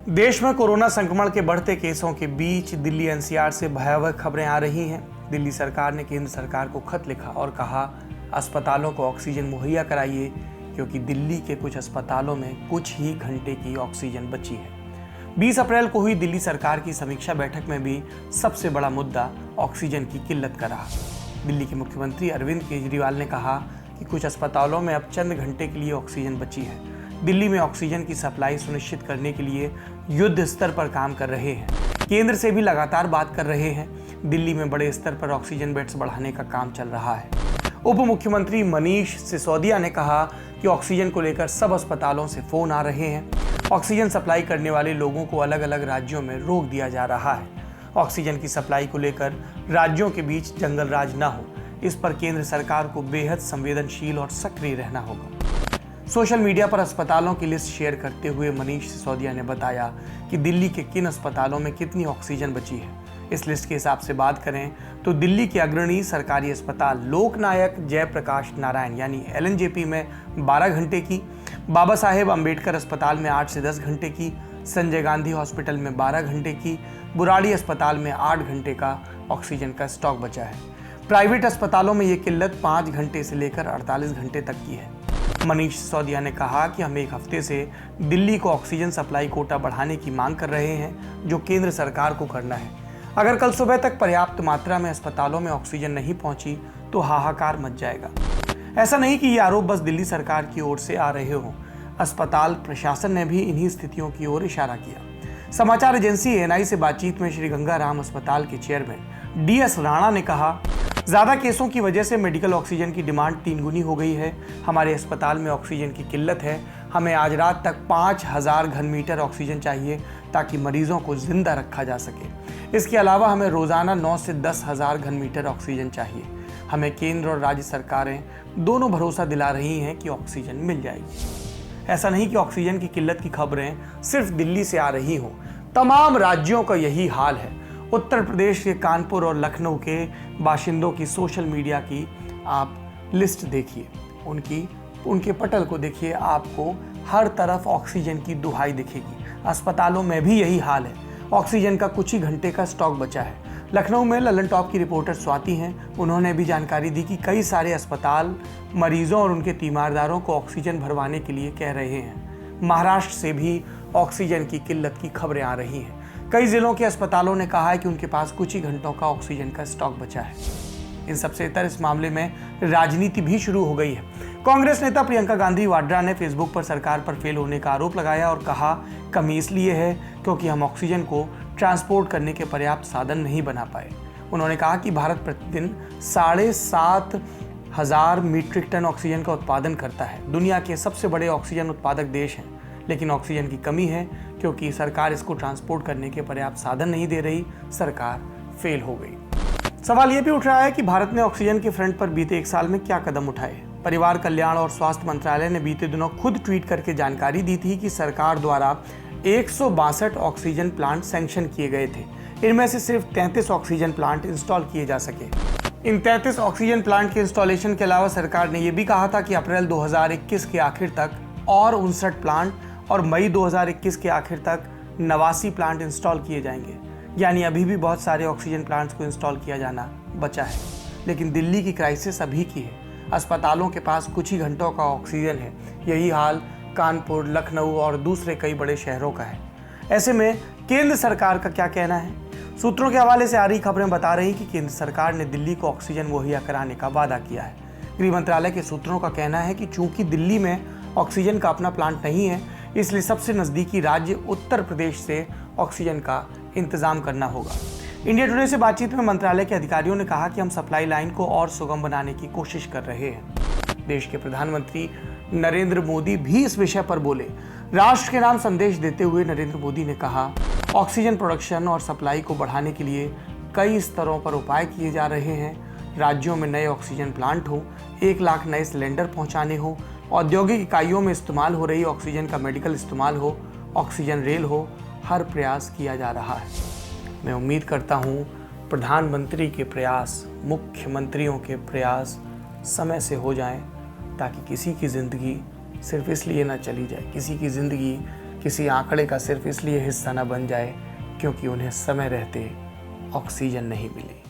देश में कोरोना संक्रमण के बढ़ते केसों के बीच दिल्ली एनसीआर से भयावह खबरें आ रही हैं। दिल्ली सरकार ने केंद्र सरकार को खत लिखा और कहा, अस्पतालों को ऑक्सीजन मुहैया कराइए, क्योंकि दिल्ली के कुछ अस्पतालों में कुछ ही घंटे की ऑक्सीजन बची है। 20 अप्रैल को हुई दिल्ली सरकार की समीक्षा बैठक में भी सबसे बड़ा मुद्दा ऑक्सीजन की किल्लत का रहा। दिल्ली के मुख्यमंत्री अरविंद केजरीवाल ने कहा कि कुछ अस्पतालों में अब चंद घंटे के लिए ऑक्सीजन बची है। दिल्ली में ऑक्सीजन की सप्लाई सुनिश्चित करने के लिए युद्ध स्तर पर काम कर रहे हैं। केंद्र से भी लगातार बात कर रहे हैं। दिल्ली में बड़े स्तर पर ऑक्सीजन बेड्स बढ़ाने का काम चल रहा है। उप मुख्यमंत्री मनीष सिसोदिया ने कहा कि ऑक्सीजन को लेकर सब अस्पतालों से फोन आ रहे हैं। ऑक्सीजन सप्लाई करने वाले लोगों को अलग अलग राज्यों में रोक दिया जा रहा है। ऑक्सीजन की सप्लाई को लेकर राज्यों के बीच जंगल राज न हो, इस पर केंद्र सरकार को बेहद संवेदनशील और सक्रिय रहना होगा। सोशल मीडिया पर अस्पतालों की लिस्ट शेयर करते हुए मनीष सिसोदिया ने बताया कि दिल्ली के किन अस्पतालों में कितनी ऑक्सीजन बची है। इस लिस्ट के हिसाब से बात करें तो दिल्ली के अग्रणी सरकारी अस्पताल लोकनायक जयप्रकाश नारायण यानी LNJP में 12 घंटे की, बाबा साहेब अंबेडकर अस्पताल में 8 से 10 घंटे की, संजय गांधी हॉस्पिटल में 12 घंटे की, बुराड़ी अस्पताल में 8 घंटे का ऑक्सीजन का स्टॉक बचा है। प्राइवेट अस्पतालों में ये किल्लत 5 घंटे से लेकर 48 घंटे तक की है। मनीष सिसोदिया ने कहा कि हम एक हफ्ते से दिल्ली को ऑक्सीजन सप्लाई कोटा बढ़ाने की मांग कर रहे हैं, जो केंद्र सरकार को करना है। अगर कल सुबह तक पर्याप्त मात्रा में अस्पतालों में ऑक्सीजन नहीं पहुंची तो हाहाकार मच जाएगा। ऐसा नहीं कि ये आरोप बस दिल्ली सरकार की ओर से आ रहे हों। अस्पताल प्रशासन ने भी इन्हीं स्थितियों की ओर इशारा किया। समाचार एजेंसी ANI से बातचीत में श्री गंगाराम अस्पताल के चेयरमैन DS राणा ने कहा, ज़्यादा केसों की वजह से मेडिकल ऑक्सीजन की डिमांड 3 गुनी हो गई है। हमारे अस्पताल में ऑक्सीजन की किल्लत है। हमें आज रात तक 5000 घन मीटर ऑक्सीजन चाहिए ताकि मरीजों को जिंदा रखा जा सके। इसके अलावा हमें रोज़ाना 9 से 10,000 घन मीटर ऑक्सीजन चाहिए। हमें केंद्र और राज्य सरकारें दोनों भरोसा दिला रही हैं कि ऑक्सीजन मिल जाएगी। ऐसा नहीं कि ऑक्सीजन की किल्लत की खबरें सिर्फ दिल्ली से आ रही हों, तमाम राज्यों का यही हाल है। उत्तर प्रदेश के कानपुर और लखनऊ के बाशिंदों की सोशल मीडिया की आप लिस्ट देखिए, उनके पटल को देखिए, आपको हर तरफ ऑक्सीजन की दुहाई दिखेगी। अस्पतालों में भी यही हाल है। ऑक्सीजन का कुछ ही घंटे का स्टॉक बचा है। लखनऊ में ललन टॉप की रिपोर्टर स्वाति हैं। उन्होंने भी जानकारी दी कि कई सारे अस्पताल मरीजों और उनके तीमारदारों को ऑक्सीजन भरवाने के लिए कह रहे हैं। महाराष्ट्र से भी ऑक्सीजन की किल्लत की खबरें आ रही हैं। कई जिलों के अस्पतालों ने कहा है कि उनके पास कुछ ही घंटों का ऑक्सीजन का स्टॉक बचा है। इन सबसे इतर इस मामले में राजनीति भी शुरू हो गई है। कांग्रेस नेता प्रियंका गांधी वाड्रा ने फेसबुक पर सरकार पर फेल होने का आरोप लगाया और कहा, कमी इसलिए है क्योंकि हम ऑक्सीजन को ट्रांसपोर्ट करने के पर्याप्त साधन नहीं बना पाए। उन्होंने कहा कि भारत प्रतिदिन 7,500 मीट्रिक टन ऑक्सीजन का उत्पादन करता है। दुनिया के सबसे बड़े ऑक्सीजन उत्पादक देश हैं, लेकिन ऑक्सीजन की कमी है क्योंकि सरकार इसको ट्रांसपोर्ट करने के पर्याप्त साधन नहीं दे रही। सरकार फेल हो गई। सवाल यह भी उठ रहा है कि भारत ने ऑक्सीजन के फ्रंट पर बीते 1 साल में क्या कदम उठाए। परिवार कल्याण और स्वास्थ्य मंत्रालय ने बीते दिनों खुद ट्वीट करके जानकारी दी थी कि सरकार द्वारा 162 ऑक्सीजन प्लांट सैंक्शन किए गए थे। इनमें से सिर्फ 33 ऑक्सीजन प्लांट इंस्टॉल किए जा सके। इन 33 ऑक्सीजन प्लांट के इंस्टॉलेशन के अलावा सरकार ने यह भी कहा था कि अप्रैल 2021 के आखिर तक और 59 प्लांट और मई 2021 के आखिर तक 89 प्लांट इंस्टॉल किए जाएंगे। यानी अभी भी बहुत सारे ऑक्सीजन प्लांट्स को इंस्टॉल किया जाना बचा है। लेकिन दिल्ली की क्राइसिस अभी की है। अस्पतालों के पास कुछ ही घंटों का ऑक्सीजन है। यही हाल कानपुर, लखनऊ और दूसरे कई बड़े शहरों का है। ऐसे में केंद्र सरकार का क्या कहना है? सूत्रों के हवाले से आ रही खबरें बता रही कि केंद्र सरकार ने दिल्ली को ऑक्सीजन मुहैया कराने का वादा किया है। गृह मंत्रालय के सूत्रों का कहना है कि चूंकि दिल्ली में ऑक्सीजन का अपना प्लांट नहीं है, इसलिए सबसे नज़दीकी राज्य उत्तर प्रदेश से ऑक्सीजन का इंतजाम करना होगा। इंडिया टुडे से बातचीत में मंत्रालय के अधिकारियों ने कहा कि हम सप्लाई लाइन को और सुगम बनाने की कोशिश कर रहे हैं। देश के प्रधानमंत्री नरेंद्र मोदी भी इस विषय पर बोले। राष्ट्र के नाम संदेश देते हुए नरेंद्र मोदी ने कहा, ऑक्सीजन प्रोडक्शन और सप्लाई को बढ़ाने के लिए कई स्तरों पर उपाय किए जा रहे हैं। राज्यों में नए ऑक्सीजन प्लांट हो, 1 लाख नए सिलेंडर पहुंचाने हो, औद्योगिक इकाइयों में इस्तेमाल हो रही ऑक्सीजन का मेडिकल इस्तेमाल हो, ऑक्सीजन रेल हो, हर प्रयास किया जा रहा है। मैं उम्मीद करता हूँ प्रधानमंत्री के प्रयास, मुख्यमंत्रियों के प्रयास समय से हो जाएं, ताकि किसी की ज़िंदगी सिर्फ इसलिए ना चली जाए, किसी की ज़िंदगी किसी आंकड़े का सिर्फ इसलिए हिस्सा न बन जाए क्योंकि उन्हें समय रहते ऑक्सीजन नहीं मिली।